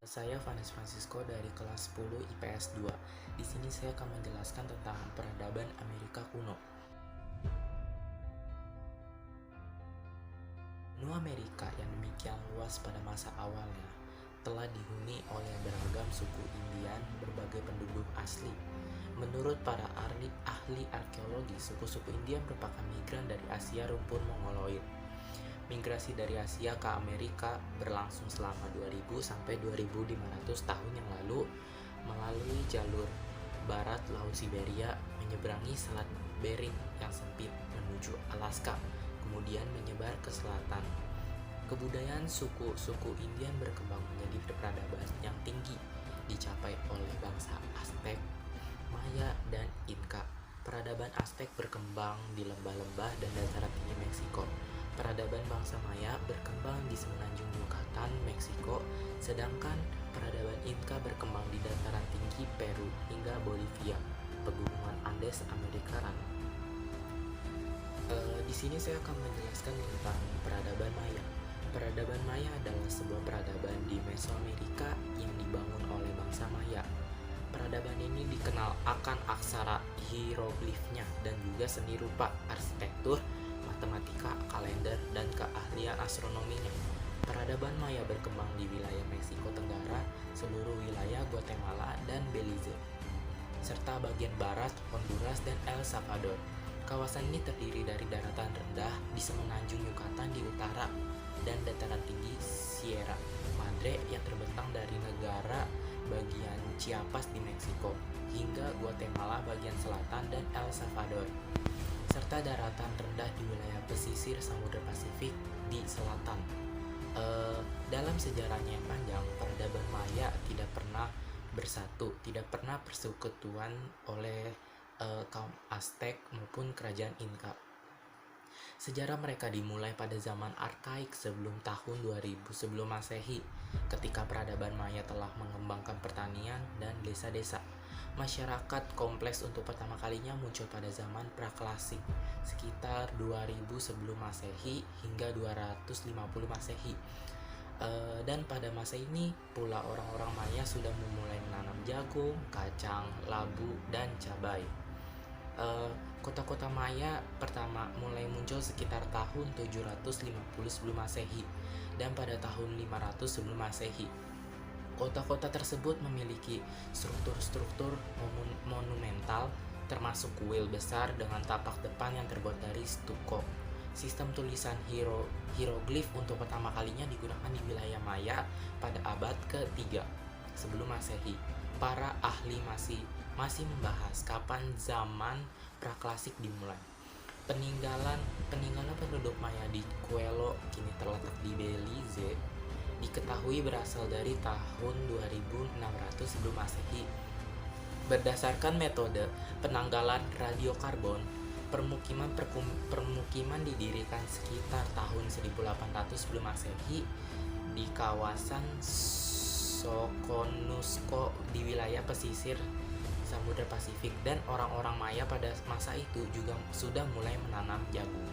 Saya Vanes Francisco dari kelas 10 IPS 2. Di sini saya akan menjelaskan tentang peradaban Amerika kuno. Benua Amerika yang demikian luas pada masa awalnya telah dihuni oleh beragam suku Indian berbagai penduduk asli. Menurut para ahli arkeologi, suku-suku India merupakan migran dari Asia rumpun Mongoloid. Migrasi dari Asia ke Amerika berlangsung selama 2000 sampai 2500 tahun yang lalu melalui jalur barat Laut Siberia, menyeberangi Selat Bering yang sempit menuju Alaska, kemudian menyebar ke selatan. Kebudayaan suku-suku Indian berkembang menjadi peradaban yang tinggi, dicapai oleh bangsa Aztec, Maya, dan Inca. Peradaban Aztec berkembang di lembah-lembah dan dataran tinggi Meksiko. Peradaban bangsa Maya berkembang di semenanjung Yucatan, Meksiko, sedangkan peradaban Inca berkembang di dataran tinggi Peru hingga Bolivia, pegunungan Andes Amerika Raya. Di sini saya akan menjelaskan tentang peradaban Maya. Peradaban Maya adalah sebuah peradaban di Mesoamerika yang dibangun oleh bangsa Maya. Peradaban ini dikenal akan aksara hieroglifnya dan juga seni rupa, arsitektur, matematika, kalender, dan keahlian astronominya. Peradaban Maya berkembang di wilayah Meksiko Tenggara, seluruh wilayah Guatemala dan Belize, serta bagian barat Honduras dan El Salvador. Kawasan ini terdiri dari daratan rendah di semenanjung Yucatan di utara dan dataran tinggi Sierra Madre yang terbentang dari negara bagian Chiapas di Meksiko hingga Guatemala bagian selatan dan El Salvador, serta daratan rendah di wilayah pesisir Samudra Pasifik di selatan. Dalam sejarahnya yang panjang, peradaban Maya tidak pernah bersatu, tidak pernah persekutuan oleh kaum Aztec maupun kerajaan Inca. Sejarah mereka dimulai pada zaman arkaik sebelum tahun 2000 sebelum Masehi, ketika peradaban Maya telah mengembangkan pertanian dan desa-desa. Masyarakat kompleks untuk pertama kalinya muncul pada zaman praklasik, sekitar 2000 sebelum Masehi hingga 250 Masehi. Dan pada masa ini pula orang-orang Maya sudah memulai menanam jagung, kacang, labu, dan cabai. Kota-kota Maya pertama mulai muncul sekitar tahun 750 sebelum Masehi dan pada tahun 500 sebelum Masehi. Kota-kota tersebut memiliki struktur-struktur monumental, termasuk kuil besar dengan tapak depan yang terbuat dari stuko. Sistem tulisan hieroglif untuk pertama kalinya digunakan di wilayah Maya pada abad ke-3 sebelum Masehi. Para ahli masih membahas kapan zaman praklasik dimulai. Peninggalan penduduk Maya di Coelho, kini terletak di Belize, diketahui berasal dari tahun 2600 sebelum Masehi. Berdasarkan metode penanggalan radiokarbon, permukiman didirikan sekitar tahun 1800 sebelum Masehi di kawasan Soconusco di wilayah pesisir Samudra Pasifik, dan orang-orang Maya pada masa itu juga sudah mulai menanam jagung,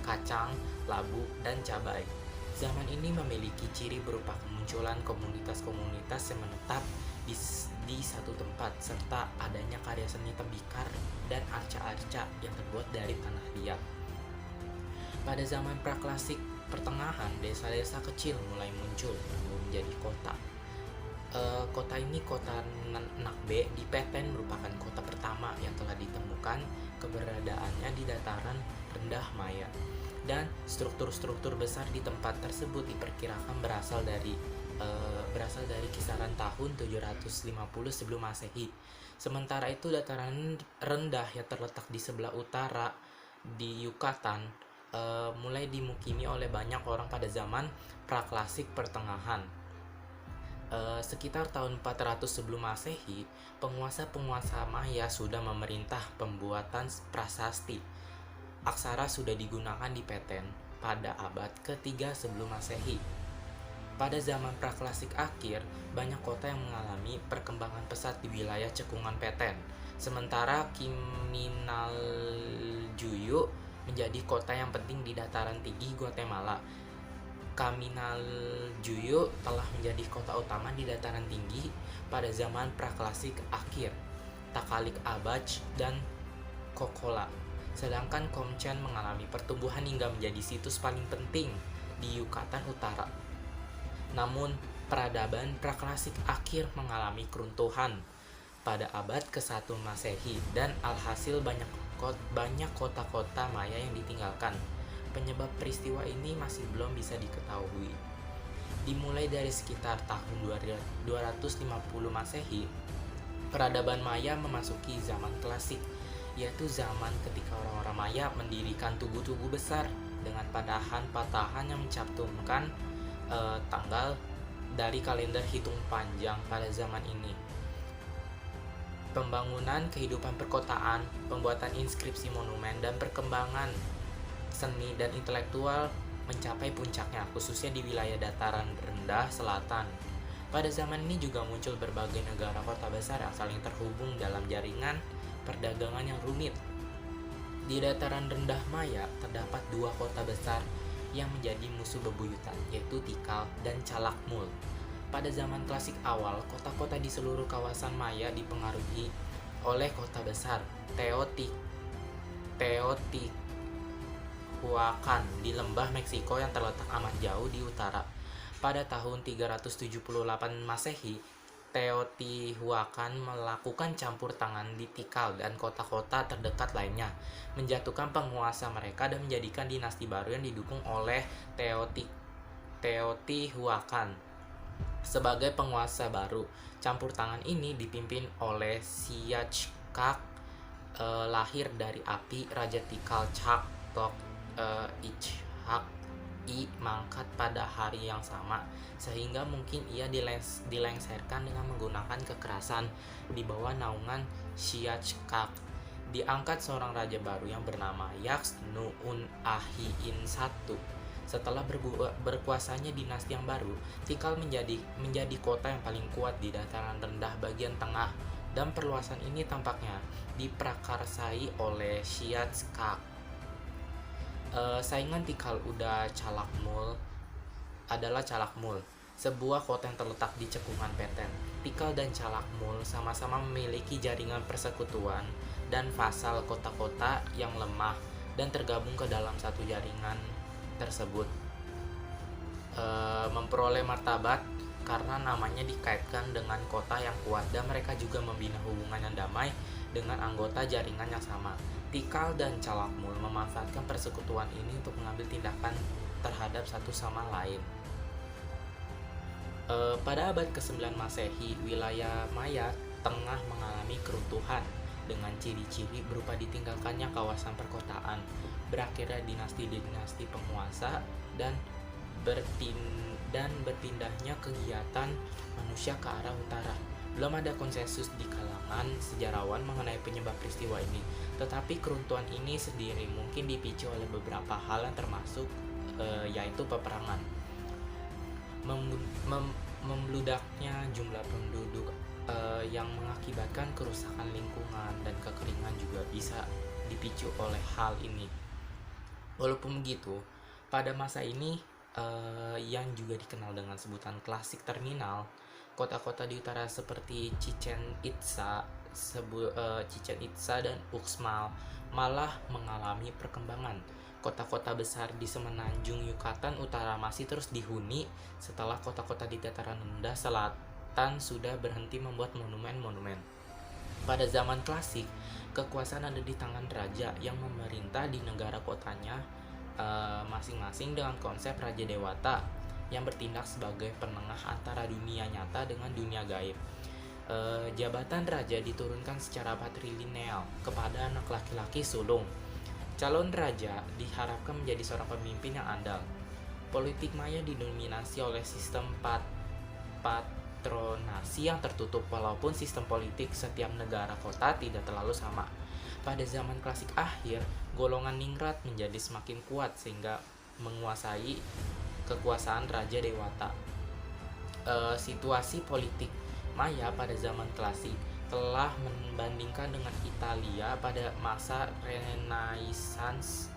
kacang, labu, dan cabai. Zaman ini memiliki ciri berupa kemunculan komunitas-komunitas yang menetap di satu tempat, serta adanya karya seni tembikar dan arca-arca yang terbuat dari tanah liat. Pada zaman praklasik pertengahan, desa-desa kecil mulai muncul menjadi kota. Kota ini, kota Nakbe di Petén, merupakan kota pertama yang telah ditemukan keberadaannya di dataran rendah Maya, dan struktur-struktur besar di tempat tersebut diperkirakan berasal dari kisaran tahun 750 sebelum Masehi. Sementara itu dataran rendah yang terletak di sebelah utara di Yucatan mulai dimukimi oleh banyak orang pada zaman praklasik pertengahan. Sekitar tahun 400 sebelum Masehi, penguasa-penguasa Maya sudah memerintah pembuatan prasasti. Aksara sudah digunakan di Petén pada abad ke-3 sebelum Masehi. Pada zaman praklasik akhir, banyak kota yang mengalami perkembangan pesat di wilayah cekungan Petén. Sementara Kiminaljuyu menjadi kota yang penting di dataran tinggi Guatemala. Kaminaljuyu telah menjadi kota utama di dataran tinggi pada zaman praklasik akhir Takalik Abaj dan Kokkola. Sedangkan Komchen mengalami pertumbuhan hingga menjadi situs paling penting di Yucatan Utara. Namun, peradaban praklasik akhir mengalami keruntuhan pada abad ke-1 Masehi dan alhasil banyak kota-kota Maya yang ditinggalkan. Penyebab peristiwa ini masih belum bisa diketahui. Dimulai dari sekitar tahun 250 Masehi, peradaban Maya memasuki zaman klasik, yaitu zaman ketika orang-orang Maya mendirikan tugu-tugu besar dengan patahan-patahan yang mencantumkan tanggal dari kalender hitung panjang pada zaman ini. Pembangunan kehidupan perkotaan, pembuatan inskripsi monumen, dan perkembangan seni dan intelektual mencapai puncaknya, khususnya di wilayah dataran rendah selatan. Pada zaman ini juga muncul berbagai negara kota besar yang saling terhubung dalam jaringan perdagangan yang rumit. Di dataran rendah Maya terdapat dua kota besar yang menjadi musuh bebuyutan, yaitu Tikal dan Calakmul. Pada zaman klasik awal, kota-kota di seluruh kawasan Maya dipengaruhi oleh kota besar Teotihuacan di lembah Meksiko yang terletak amat jauh di utara. Pada tahun 378 Masehi, Teotihuacan melakukan campur tangan di Tikal dan kota-kota terdekat lainnya, menjatuhkan penguasa mereka dan menjadikan dinasti baru yang didukung oleh Teotihuacan sebagai penguasa baru. Campur tangan ini dipimpin oleh Siachkak, lahir dari api Raja Tikal Chak Tok Ichak I mangkat pada hari yang sama, sehingga mungkin ia dilengsarkan dengan menggunakan kekerasan di bawah naungan Siachkak. Diangkat seorang raja baru yang bernama Yaks Nuun Ahiin I. Setelah berkuasanya dinasti yang baru, Tikal menjadi kota yang paling kuat di dataran rendah bagian tengah, dan perluasan ini tampaknya diprakarsai oleh Siachkak. Saingan Tikal adalah Calakmul, sebuah kota yang terletak di cekungan Peten. Tikal dan Calakmul sama-sama memiliki jaringan persekutuan dan vasal kota-kota yang lemah dan tergabung ke dalam satu jaringan tersebut. Memperoleh martabat karena namanya dikaitkan dengan kota yang kuat, dan mereka juga membina hubungan yang damai dengan anggota jaringan yang sama. Tikal dan Calakmul memanfaatkan persekutuan ini untuk mengambil tindakan terhadap satu sama lain. Pada abad ke-9 Masehi, wilayah Maya tengah mengalami keruntuhan dengan ciri-ciri berupa ditinggalkannya kawasan perkotaan, berakhirnya dinasti-dinasti penguasa, dan berpindahnya kegiatan manusia ke arah utara. Belum ada konsensus di kalangan sejarawan mengenai penyebab peristiwa ini, tetapi keruntuhan ini sendiri mungkin dipicu oleh beberapa hal yang termasuk yaitu peperangan, membludaknya jumlah penduduk yang mengakibatkan kerusakan lingkungan, dan kekeringan juga bisa dipicu oleh hal ini. Walaupun begitu, pada masa ini yang juga dikenal dengan sebutan klasik terminal, kota-kota di utara seperti Chichen Itza dan Uxmal malah mengalami perkembangan. Kota-kota besar di semenanjung Yucatan Utara masih terus dihuni setelah kota-kota di dataran rendah selatan sudah berhenti membuat monumen-monumen. Pada zaman klasik, kekuasaan ada di tangan raja yang memerintah di negara kotanya masing-masing dengan konsep Raja Dewata yang bertindak sebagai penengah antara dunia nyata dengan dunia gaib. Jabatan raja diturunkan secara patrilineal kepada anak laki-laki sulung. Calon raja diharapkan menjadi seorang pemimpin yang andal. Politik Maya didominasi oleh sistem patronasi yang tertutup, walaupun sistem politik setiap negara kota tidak terlalu sama. Pada zaman klasik akhir, golongan ningrat menjadi semakin kuat sehingga menguasai kekuasaan Raja Dewata. Situasi politik Maya pada zaman klasik telah membandingkan dengan Italia pada masa Renaissance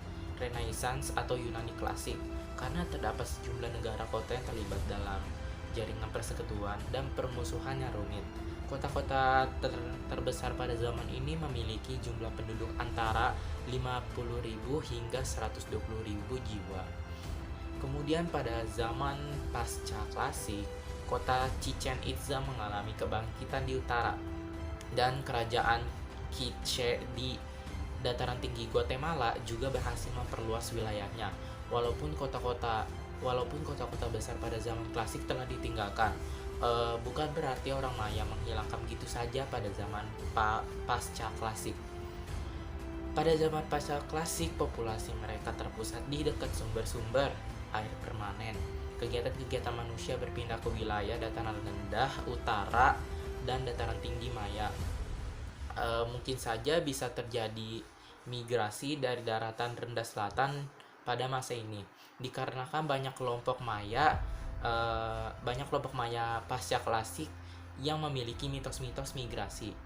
atau Yunani klasik. karena terdapat sejumlah negara kota yang terlibat dalam jaringan persekutuan dan permusuhan yang rumit. Kota-kota terbesar pada zaman ini memiliki jumlah penduduk antara 50.000 hingga 120.000 jiwa. Kemudian pada zaman pasca klasik, kota Chichen Itza mengalami kebangkitan di utara, dan kerajaan Quiche di dataran tinggi Guatemala juga berhasil memperluas wilayahnya. Walaupun kota-kota besar pada zaman klasik telah ditinggalkan, bukan berarti orang Maya menghilangkan begitu saja pada zaman pasca klasik. Pada zaman pasca klasik, populasi mereka terpusat di dekat sumber-sumber air permanen. Kegiatan-kegiatan manusia berpindah ke wilayah dataran rendah utara dan dataran tinggi Maya. Mungkin saja bisa terjadi migrasi dari daratan rendah selatan pada masa ini, dikarenakan banyak kelompok Maya pasca klasik yang memiliki mitos-mitos migrasi.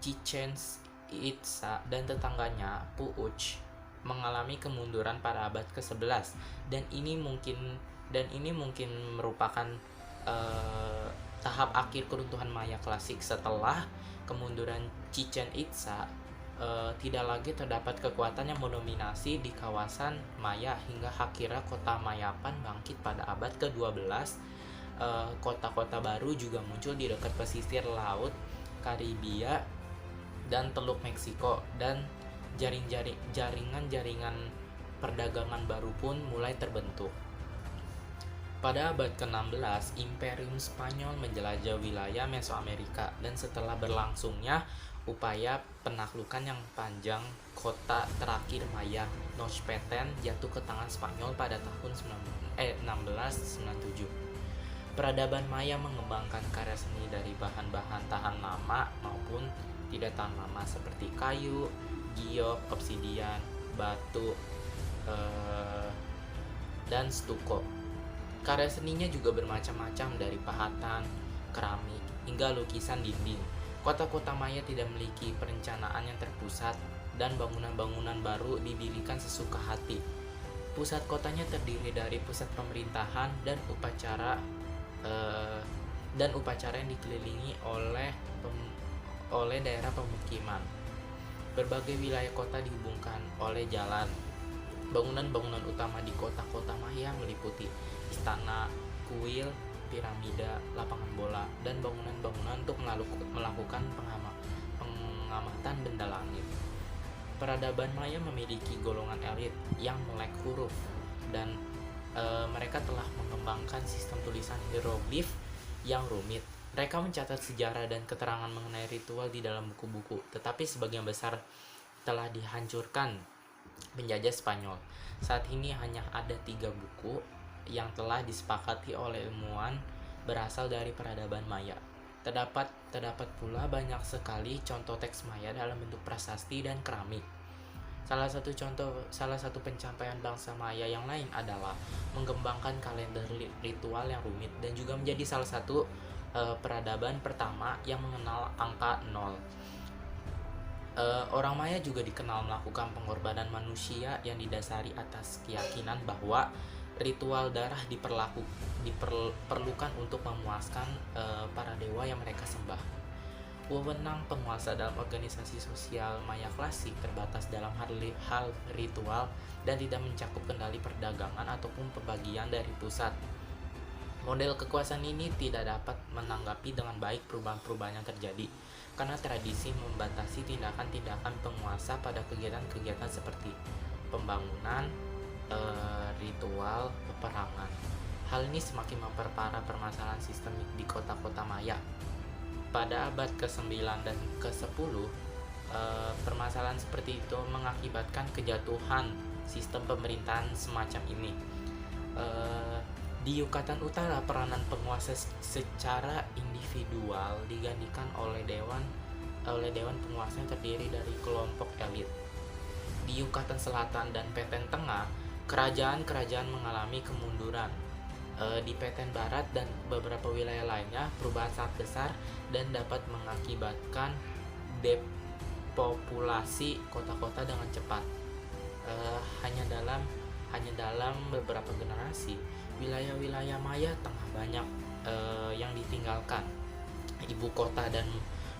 Chichen Itza dan tetangganya Puuch mengalami kemunduran pada abad ke-11, dan ini mungkin merupakan tahap akhir keruntuhan Maya klasik. Setelah kemunduran Chichen Itza, tidak lagi terdapat kekuatan yang mendominasi di kawasan Maya hingga akhirnya kota Mayapan bangkit pada abad ke-12. Kota-kota baru juga muncul di dekat pesisir laut Karibia dan Teluk Meksiko, dan jaringan-jaringan perdagangan baru pun mulai terbentuk. Pada abad ke-16, Imperium Spanyol menjelajah wilayah Mesoamerika, dan setelah berlangsungnya upaya penaklukan yang panjang, kota terakhir Maya, Nochpeten, jatuh ke tangan Spanyol pada tahun 1697. Peradaban Maya mengembangkan karya seni dari bahan-bahan tahan lama maupun tidak tahan lama seperti kayu, giok, obsidian, batu, dan stuko. Karya seninya juga bermacam-macam, dari pahatan, keramik, hingga lukisan dinding. Kota-kota Maya tidak memiliki perencanaan yang terpusat, dan bangunan-bangunan baru didirikan sesuka hati. Pusat kotanya terdiri dari pusat pemerintahan dan upacara yang dikelilingi oleh daerah pemukiman. Berbagai wilayah kota dihubungkan oleh jalan. Bangunan-bangunan utama di kota-kota Maya meliputi istana, kuil, piramida, lapangan bola, dan bangunan-bangunan untuk melakukan pengamatan benda langit. Peradaban Maya memiliki golongan elit yang melek huruf, dan mereka telah mengembangkan sistem tulisan hieroglif yang rumit. Mereka mencatat sejarah dan keterangan mengenai ritual di dalam buku-buku, tetapi sebagian besar telah dihancurkan penjajah Spanyol. Saat ini hanya ada 3 buku yang telah disepakati oleh ilmuwan berasal dari peradaban Maya. Terdapat pula banyak sekali contoh teks Maya dalam bentuk prasasti dan keramik. Salah satu pencapaian bangsa Maya yang lain adalah mengembangkan kalender ritual yang rumit, dan juga menjadi salah satu peradaban pertama yang mengenal angka 0. Orang Maya juga dikenal melakukan pengorbanan manusia yang didasari atas keyakinan bahwa ritual darah diperlukan untuk memuaskan para dewa yang mereka sembah. Wewenang penguasa dalam organisasi sosial Maya klasik terbatas dalam hal ritual dan tidak mencakup kendali perdagangan ataupun pembagian dari pusat. Model kekuasaan ini tidak dapat menanggapi dengan baik perubahan-perubahan yang terjadi, karena tradisi membatasi tindakan-tindakan penguasa pada kegiatan-kegiatan seperti pembangunan, ritual, peperangan. Hal ini semakin memperparah permasalahan sistemik di kota-kota Maya. Pada abad ke-9 dan ke-10, permasalahan seperti itu mengakibatkan kejatuhan sistem pemerintahan semacam ini. Di Yucatan Utara, peranan penguasa secara individual digantikan oleh dewan penguasa yang terdiri dari kelompok elit. Di Yucatan Selatan dan Petén Tengah, kerajaan-kerajaan mengalami kemunduran. Di Petén Barat dan beberapa wilayah lainnya, perubahan sangat besar dan dapat mengakibatkan depopulasi kota-kota dengan cepat. Hanya dalam hanya dalam beberapa generasi, wilayah-wilayah Maya tengah banyak yang ditinggalkan. Ibu kota dan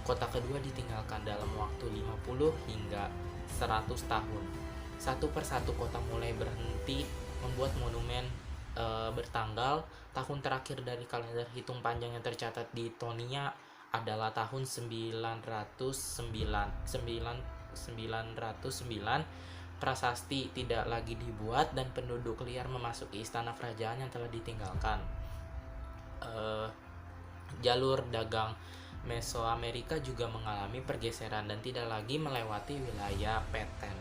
kota kedua ditinggalkan dalam waktu 50 hingga 100 tahun. Satu persatu kota mulai berhenti membuat monumen bertanggal. Tahun terakhir dari kalender hitung panjang yang tercatat di Tonia adalah tahun 909. Prasasti tidak lagi dibuat dan penduduk liar memasuki istana kerajaan yang telah ditinggalkan. Jalur dagang Mesoamerika juga mengalami pergeseran dan tidak lagi melewati wilayah Peten.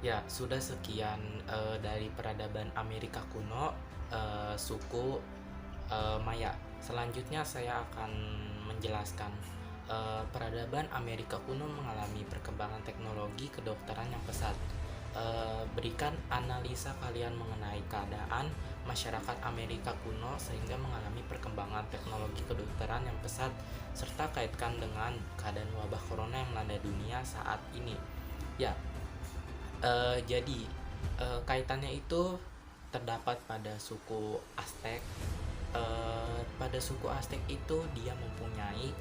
Ya, sudah sekian dari peradaban Amerika kuno, suku Maya. Selanjutnya saya akan menjelaskan peradaban Amerika kuno mengalami perkembangan teknologi kedokteran yang pesat. Berikan analisa kalian mengenai keadaan masyarakat Amerika kuno sehingga mengalami perkembangan teknologi kedokteran yang pesat, serta kaitkan dengan keadaan wabah corona yang melanda dunia saat ini. Ya, jadi kaitannya itu terdapat pada suku Aztec. Pada suku Aztec itu dia mempunyai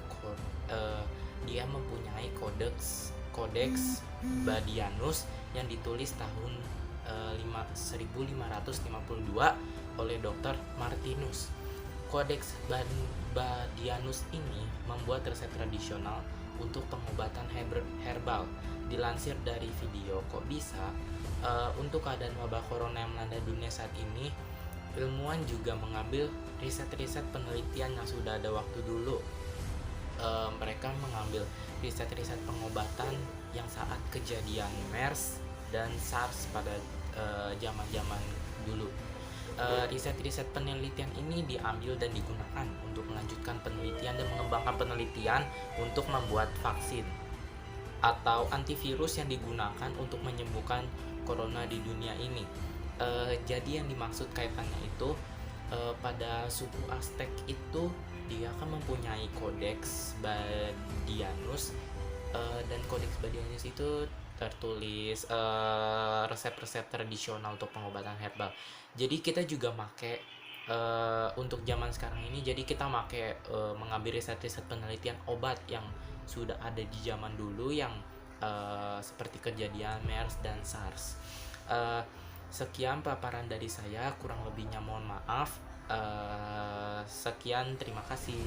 Codex Badianus yang ditulis tahun 1552 oleh Dr. Martinus. Codex Badianus ini membuat resep tradisional untuk pengobatan herbal. Dilansir dari video Kok Bisa, untuk keadaan wabah corona yang melanda dunia saat ini, ilmuwan juga mengambil riset-riset penelitian yang sudah ada waktu dulu. Mereka mengambil riset-riset pengobatan yang saat kejadian MERS dan SARS pada zaman-zaman dulu. Riset-riset penelitian ini diambil dan digunakan untuk melanjutkan penelitian dan mengembangkan penelitian untuk membuat vaksin atau antivirus yang digunakan untuk menyembuhkan corona di dunia ini. Jadi yang dimaksud kaitannya itu pada suku Aztec itu dia akan mempunyai Codex Badianus, dan Codex Badianus itu tertulis resep-resep tradisional untuk pengobatan herbal. Jadi kita juga make untuk zaman sekarang ini, jadi kita make mengambil riset-riset penelitian obat yang sudah ada di zaman dulu yang seperti kejadian MERS dan SARS. Sekian paparan dari saya, kurang lebihnya mohon maaf. Sekian, terima kasih.